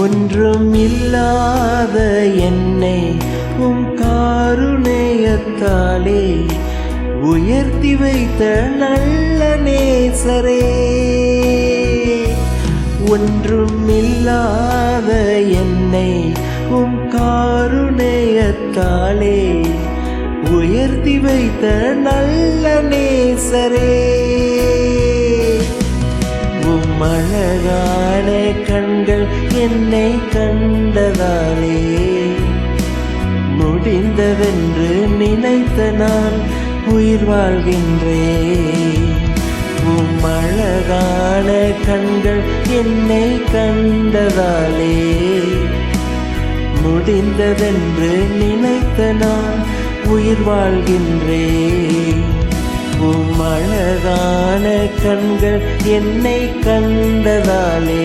ஒன்றும் இல்லாத என்னை உம் காருண்யத்தாலே உயர்த்தி வைத்த நல்ல நேசரே. ஒன்றும் இல்லாத என்னை உம் காருண்யத்தாலே உயர்த்தி வைத்த நல்ல நேசரே. உம் அழகான கண்கள் என்னை கண்டதாலே முடிந்ததென்று நினைத்த நான் உயிர் வாழ்கின்றேன். உம் அழகான கண்கள் என்னை கண்டதாலே முடிந்ததென்று நினைத்த நான் உயிர் வாழ்கின்றேன். உம் அழகான கண்கள் என்னை கண்டதாலே